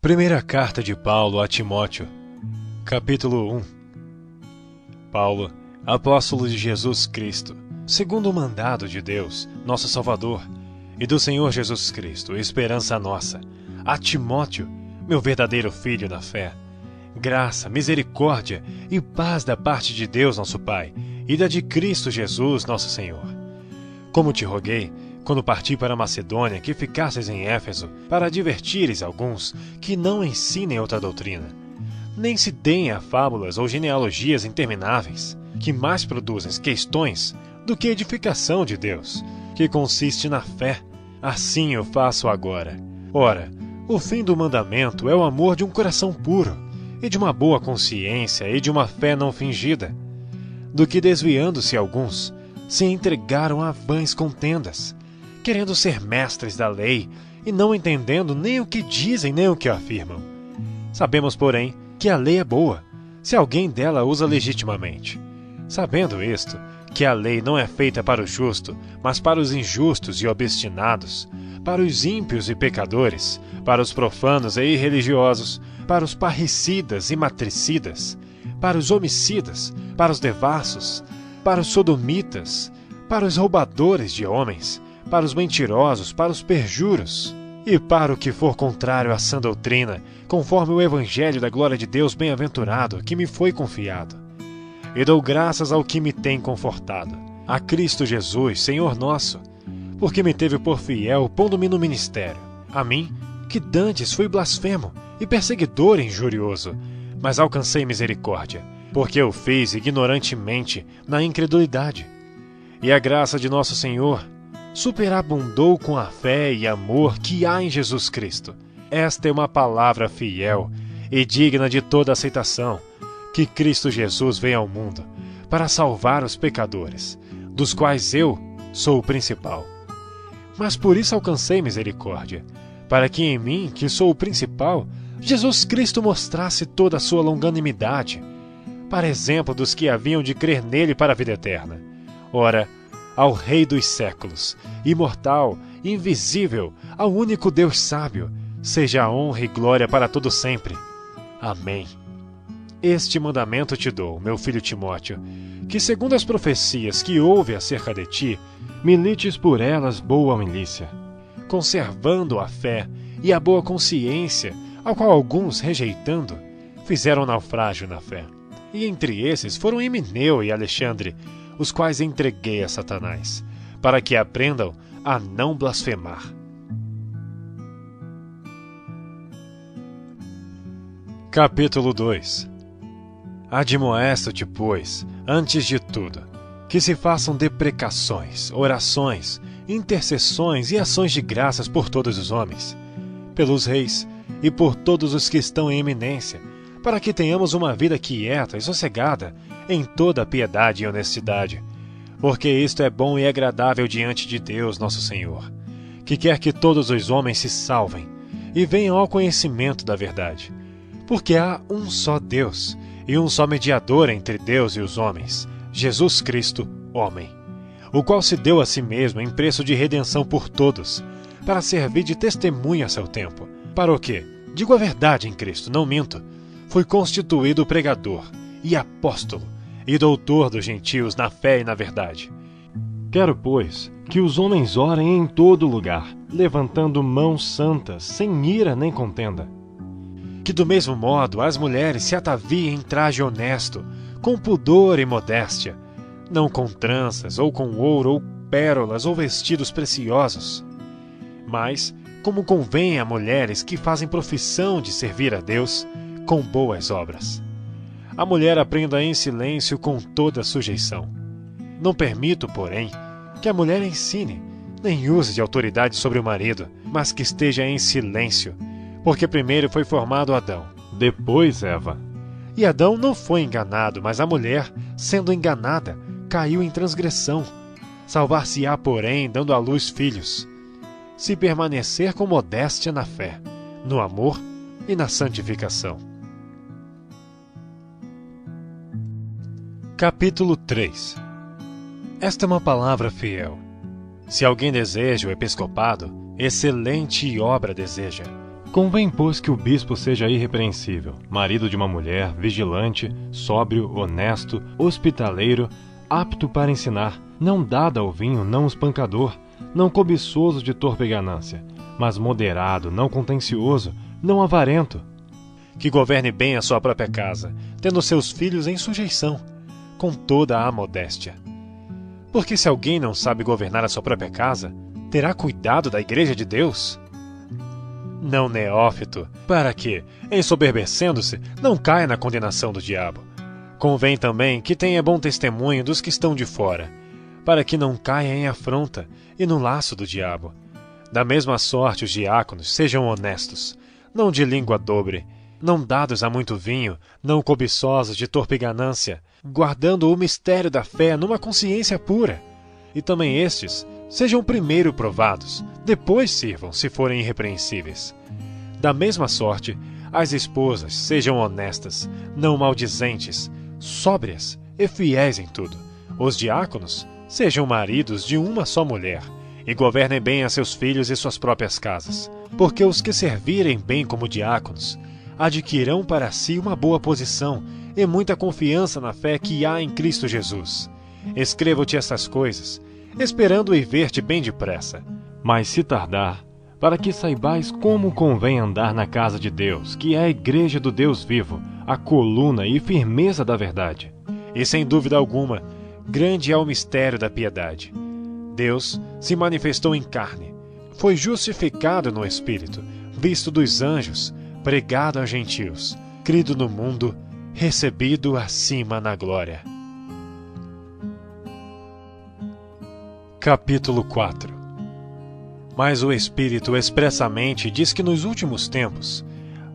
Primeira carta de Paulo a Timóteo, capítulo 1. Paulo, apóstolo de Jesus Cristo, segundo o mandado de Deus, nosso Salvador, e do Senhor Jesus Cristo, esperança nossa, a Timóteo, meu verdadeiro filho na fé, graça, misericórdia e paz da parte de Deus nosso Pai, e da de Cristo Jesus nosso Senhor. Como te roguei, quando parti para a Macedônia, que ficasses em Éfeso, para advertires alguns que não ensinem outra doutrina, nem se deem a fábulas ou genealogias intermináveis, que mais produzem questões do que edificação de Deus, que consiste na fé. Assim eu faço agora. Ora, o fim do mandamento é o amor de um coração puro, e de uma boa consciência e de uma fé não fingida, do que desviando-se alguns, se entregaram a vãs contendas, querendo ser mestres da lei e não entendendo nem o que dizem nem o que afirmam. Sabemos, porém, que a lei é boa, se alguém dela usa legitimamente. Sabendo isto, que a lei não é feita para o justo, mas para os injustos e obstinados, para os ímpios e pecadores, para os profanos e irreligiosos, para os parricidas e matricidas, para os homicidas, para os devassos, para os sodomitas, para os roubadores de homens, para os mentirosos, para os perjuros, e para o que for contrário à sã doutrina, conforme o evangelho da glória de Deus bem-aventurado que me foi confiado. E dou graças ao que me tem confortado, a Cristo Jesus, Senhor nosso, porque me teve por fiel, pondo-me no ministério, a mim, que dantes fui blasfemo e perseguidor injurioso, mas alcancei misericórdia, porque eu fiz ignorantemente na incredulidade. E a graça de nosso Senhor superabundou com a fé e amor que há em Jesus Cristo. Esta é uma palavra fiel e digna de toda aceitação, que Cristo Jesus veio ao mundo para salvar os pecadores, dos quais eu sou o principal. Mas por isso alcancei misericórdia, para que em mim, que sou o principal, Jesus Cristo mostrasse toda a sua longanimidade, para exemplo dos que haviam de crer nele para a vida eterna. Ora, ao Rei dos séculos, imortal, invisível, ao único Deus sábio, seja a honra e glória para todo sempre. Amém. Este mandamento te dou, meu filho Timóteo, que segundo as profecias que houve acerca de ti, milites por elas boa milícia, conservando a fé e a boa consciência, ao qual alguns, rejeitando, fizeram naufrágio na fé. E entre esses foram Himeneu e Alexandre, os quais entreguei a Satanás, para que aprendam a não blasfemar. Capítulo 2. Admoesto-te, pois, antes de tudo, que se façam deprecações, orações, intercessões e ações de graças por todos os homens, pelos reis e por todos os que estão em eminência, para que tenhamos uma vida quieta e sossegada em toda piedade e honestidade, porque isto é bom e agradável diante de Deus nosso Senhor, que quer que todos os homens se salvem e venham ao conhecimento da verdade. Porque há um só Deus e um só mediador entre Deus e os homens, Jesus Cristo, homem, o qual se deu a si mesmo em preço de redenção por todos, para servir de testemunho a seu tempo, para o que, digo a verdade em Cristo, não minto, fui constituído pregador e apóstolo e doutor dos gentios na fé e na verdade. Quero, pois, que os homens orem em todo lugar, levantando mãos santas, sem ira nem contenda. Que do mesmo modo as mulheres se ataviem em traje honesto, com pudor e modéstia, não com tranças, ou com ouro, ou pérolas, ou vestidos preciosos, mas, como convém a mulheres que fazem profissão de servir a Deus, com boas obras. A mulher aprenda em silêncio com toda sujeição. Não permito, porém, que a mulher ensine, nem use de autoridade sobre o marido, mas que esteja em silêncio, porque primeiro foi formado Adão, depois Eva. E Adão não foi enganado, mas a mulher, sendo enganada, caiu em transgressão. Salvar-se-á, porém, dando à luz filhos, se permanecer com modéstia na fé, no amor e na santificação. Capítulo 3. Esta é uma palavra fiel. Se alguém deseja o episcopado, excelente obra deseja. Convém, pois, que o bispo seja irrepreensível, marido de uma mulher, vigilante, sóbrio, honesto, hospitaleiro, apto para ensinar, não dado ao vinho, não espancador, não cobiçoso de torpe ganância, mas moderado, não contencioso, não avarento. Que governe bem a sua própria casa, tendo seus filhos em sujeição, com toda a modéstia. Porque se alguém não sabe governar a sua própria casa, terá cuidado da igreja de Deus? Não neófito, para que, ensoberbecendo-se, não caia na condenação do diabo. Convém também que tenha bom testemunho dos que estão de fora, para que não caia em afronta e no laço do diabo. Da mesma sorte os diáconos sejam honestos, não de língua dobre, não dados a muito vinho, não cobiçosos de torpe ganância, guardando o mistério da fé numa consciência pura. E também estes sejam primeiro provados, depois sirvam, se forem irrepreensíveis. Da mesma sorte, as esposas sejam honestas, não maldizentes, sóbrias e fiéis em tudo. Os diáconos sejam maridos de uma só mulher, e governem bem a seus filhos e suas próprias casas, porque os que servirem bem como diáconos adquirirão para si uma boa posição e muita confiança na fé que há em Cristo Jesus. Escrevo-te estas coisas, esperando ir ver-te bem depressa. Mas se tardar, para que saibais como convém andar na casa de Deus, que é a igreja do Deus vivo, a coluna e firmeza da verdade. E sem dúvida alguma, grande é o mistério da piedade. Deus se manifestou em carne, foi justificado no Espírito, visto dos anjos, pregado aos gentios, crido no mundo, recebido acima na glória. Capítulo 4. Mas o Espírito expressamente diz que nos últimos tempos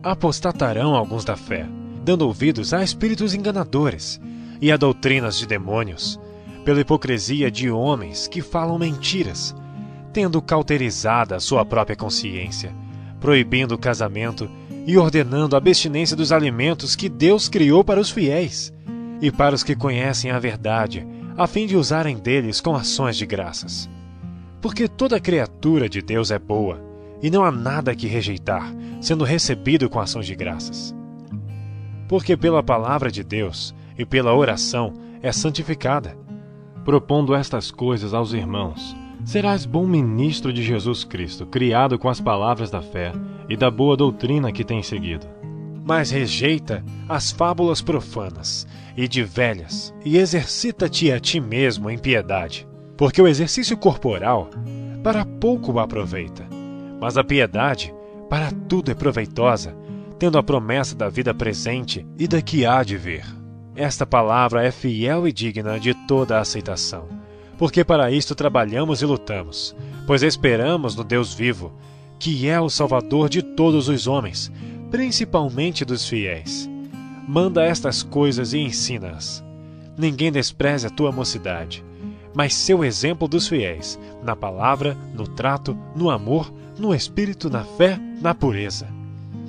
apostatarão alguns da fé, dando ouvidos a espíritos enganadores e a doutrinas de demônios, pela hipocrisia de homens que falam mentiras, tendo cauterizada a sua própria consciência, proibindo o casamento e ordenando a abstinência dos alimentos que Deus criou para os fiéis e para os que conhecem a verdade, a fim de usarem deles com ações de graças. Porque toda criatura de Deus é boa, e não há nada que rejeitar, sendo recebido com ações de graças. Porque pela palavra de Deus e pela oração é santificada. Propondo estas coisas aos irmãos, serás bom ministro de Jesus Cristo, criado com as palavras da fé e da boa doutrina que tens seguido. Mas rejeita as fábulas profanas e de velhas, e exercita-te a ti mesmo em piedade, porque o exercício corporal para pouco aproveita, mas a piedade para tudo é proveitosa, tendo a promessa da vida presente e da que há de vir. Esta palavra é fiel e digna de toda a aceitação, porque para isto trabalhamos e lutamos, pois esperamos no Deus vivo, que é o Salvador de todos os homens, principalmente dos fiéis. Manda estas coisas e ensina-as. Ninguém despreze a tua mocidade, mas seu exemplo dos fiéis, na palavra, no trato, no amor, no espírito, na fé, na pureza.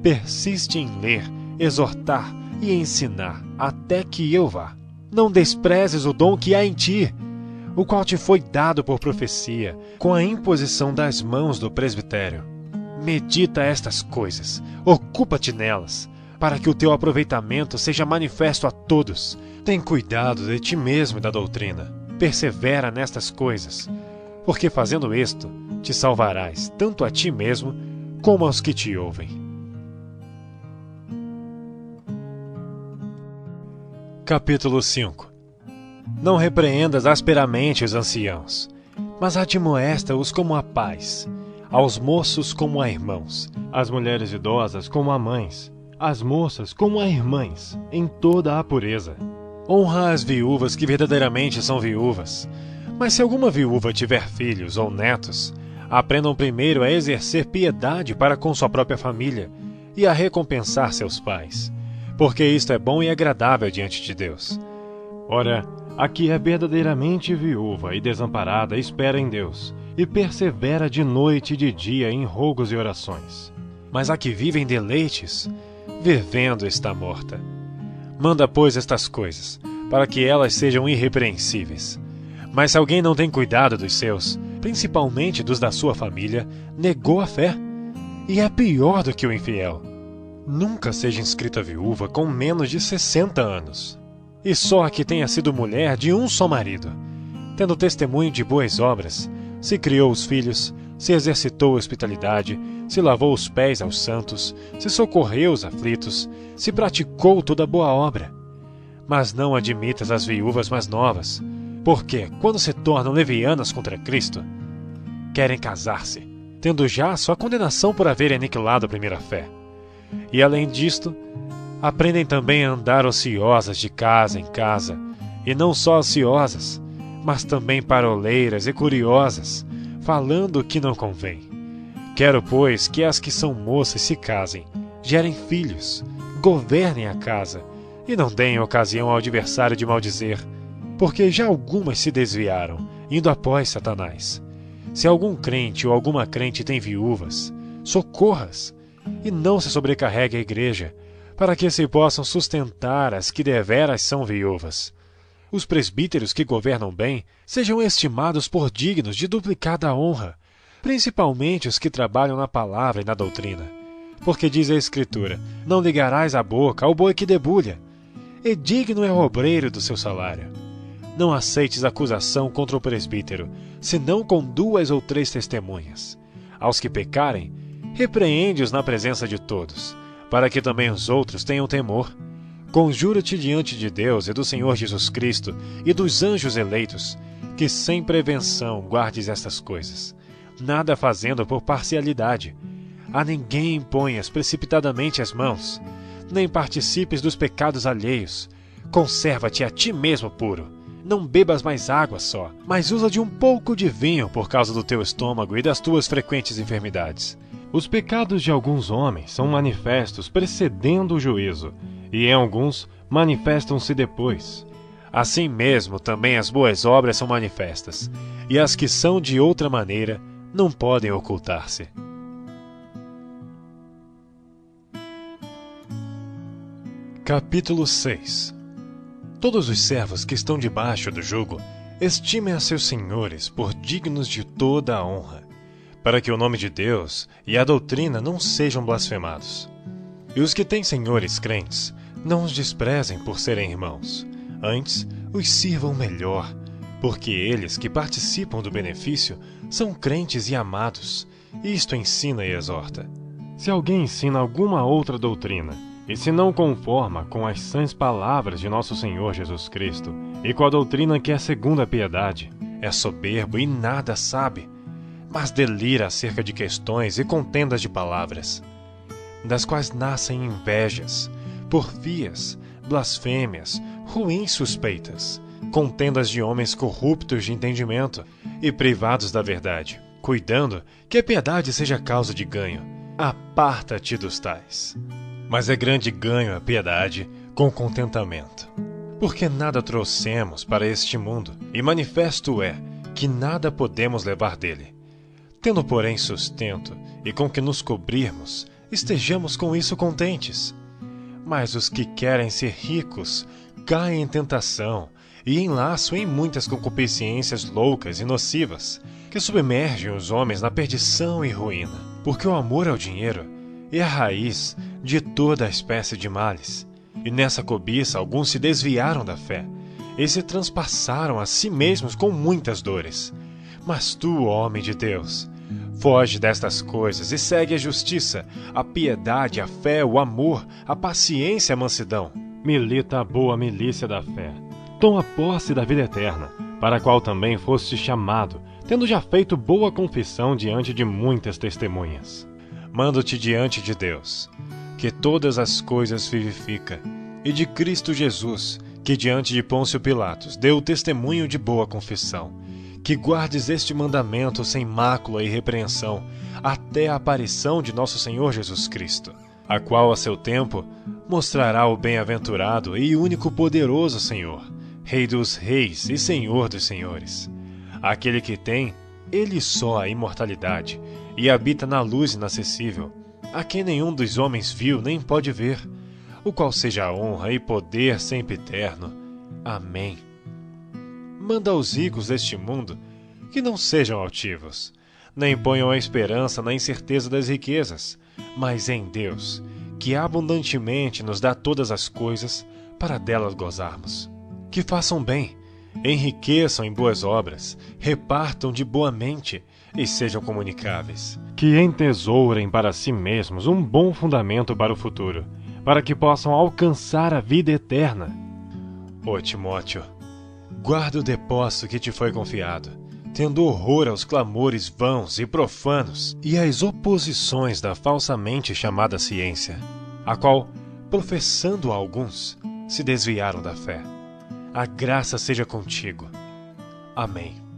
Persiste em ler, exortar e ensinar, até que eu vá. Não desprezes o dom que há em ti, o qual te foi dado por profecia, com a imposição das mãos do presbitério. Medita estas coisas, ocupa-te nelas, para que o teu aproveitamento seja manifesto a todos. Tem cuidado de ti mesmo e da doutrina. Persevera nestas coisas, porque fazendo isto, te salvarás tanto a ti mesmo como aos que te ouvem. Capítulo 5. Não repreendas asperamente os anciãos, mas admoesta-os como a pais, aos moços como a irmãos, às mulheres idosas como a mães, às moças como a irmãs, em toda a pureza. Honra as viúvas que verdadeiramente são viúvas. Mas se alguma viúva tiver filhos ou netos, aprendam primeiro a exercer piedade para com sua própria família e a recompensar seus pais, porque isto é bom e agradável diante de Deus. Ora, a que é verdadeiramente viúva e desamparada espera em Deus, e persevera de noite e de dia em rogos e orações. Mas a que vive em deleites, vivendo está morta. Manda, pois, estas coisas, para que elas sejam irrepreensíveis. Mas se alguém não tem cuidado dos seus, principalmente dos da sua família, negou a fé, e é pior do que o infiel. Nunca seja inscrita viúva com menos de 60 anos, e só a que tenha sido mulher de um só marido, tendo testemunho de boas obras, se criou os filhos, se exercitou a hospitalidade, se lavou os pés aos santos, se socorreu os aflitos, se praticou toda boa obra. Mas não admitas as viúvas mais novas, porque, quando se tornam levianas contra Cristo, querem casar-se, tendo já sua condenação por haverem aniquilado a primeira fé. E além disto, aprendem também a andar ociosas de casa em casa, e não só ociosas, mas também paroleiras e curiosas, falando o que não convém. Quero, pois, que as que são moças se casem, gerem filhos, governem a casa, e não deem ocasião ao adversário de maldizer, porque já algumas se desviaram, indo após Satanás. Se algum crente ou alguma crente tem viúvas, socorra-as, e não se sobrecarregue a igreja, para que se possam sustentar as que deveras são viúvas. Os presbíteros que governam bem sejam estimados por dignos de duplicada honra, principalmente os que trabalham na palavra e na doutrina. Porque diz a Escritura: não ligarás a boca ao boi que debulha, e digno é o obreiro do seu salário. Não aceites acusação contra o presbítero, senão com 2 ou 3 testemunhas. Aos que pecarem, repreende-os na presença de todos, para que também os outros tenham temor. Conjuro-te diante de Deus e do Senhor Jesus Cristo e dos anjos eleitos, que sem prevenção guardes estas coisas, nada fazendo por parcialidade. A ninguém imponhas precipitadamente as mãos, nem participes dos pecados alheios. Conserva-te a ti mesmo puro. Não bebas mais água só, mas usa de um pouco de vinho por causa do teu estômago e das tuas frequentes enfermidades. Os pecados de alguns homens são manifestos precedendo o juízo, e em alguns manifestam-se depois. Assim mesmo também as boas obras são manifestas, e as que são de outra maneira não podem ocultar-se. Capítulo 6. Todos os servos que estão debaixo do jugo estimem a seus senhores por dignos de toda a honra, para que o nome de Deus e a doutrina não sejam blasfemados. E os que têm senhores crentes, não os desprezem por serem irmãos, antes os sirvam melhor, porque eles que participam do benefício são crentes e amados. Isto ensina e exorta. Se alguém ensina alguma outra doutrina, e se não conforma com as sãs palavras de nosso Senhor Jesus Cristo, e com a doutrina que é segundo a piedade, é soberbo e nada sabe, mas delira acerca de questões e contendas de palavras, das quais nascem invejas, porfias, blasfêmias, ruins suspeitas, contendas de homens corruptos de entendimento e privados da verdade, cuidando que a piedade seja causa de ganho. Aparta-te dos tais. Mas é grande ganho a piedade com contentamento, porque nada trouxemos para este mundo, e manifesto é que nada podemos levar dele. Tendo, porém, sustento e com que nos cobrirmos, estejamos com isso contentes. Mas os que querem ser ricos caem em tentação e em laço em muitas concupiscências loucas e nocivas, que submergem os homens na perdição e ruína. Porque o amor ao dinheiro é a raiz de toda a espécie de males. E nessa cobiça alguns se desviaram da fé e se transpassaram a si mesmos com muitas dores. Mas tu, homem de Deus, foge destas coisas e segue a justiça, a piedade, a fé, o amor, a paciência e a mansidão. Milita a boa milícia da fé. Toma posse da vida eterna, para a qual também foste chamado, tendo já feito boa confissão diante de muitas testemunhas. Mando-te diante de Deus, que todas as coisas vivifica, e de Cristo Jesus, que diante de Pôncio Pilatos deu testemunho de boa confissão, que guardes este mandamento sem mácula e repreensão, até a aparição de nosso Senhor Jesus Cristo, a qual a seu tempo mostrará o bem-aventurado e único poderoso Senhor, Rei dos reis e Senhor dos senhores, aquele que tem, ele só, a imortalidade, e habita na luz inacessível, a quem nenhum dos homens viu nem pode ver, o qual seja a honra e poder sempre eterno. Amém. Manda aos ricos deste mundo que não sejam altivos, nem ponham a esperança na incerteza das riquezas, mas em Deus, que abundantemente nos dá todas as coisas para delas gozarmos. Que façam bem, enriqueçam em boas obras, repartam de boa mente e sejam comunicáveis. Que entesourem para si mesmos um bom fundamento para o futuro, para que possam alcançar a vida eterna. Ó Timóteo, guarda o depósito que te foi confiado, tendo horror aos clamores vãos e profanos e às oposições da falsamente chamada ciência, a qual, professando alguns, se desviaram da fé. A graça seja contigo. Amém.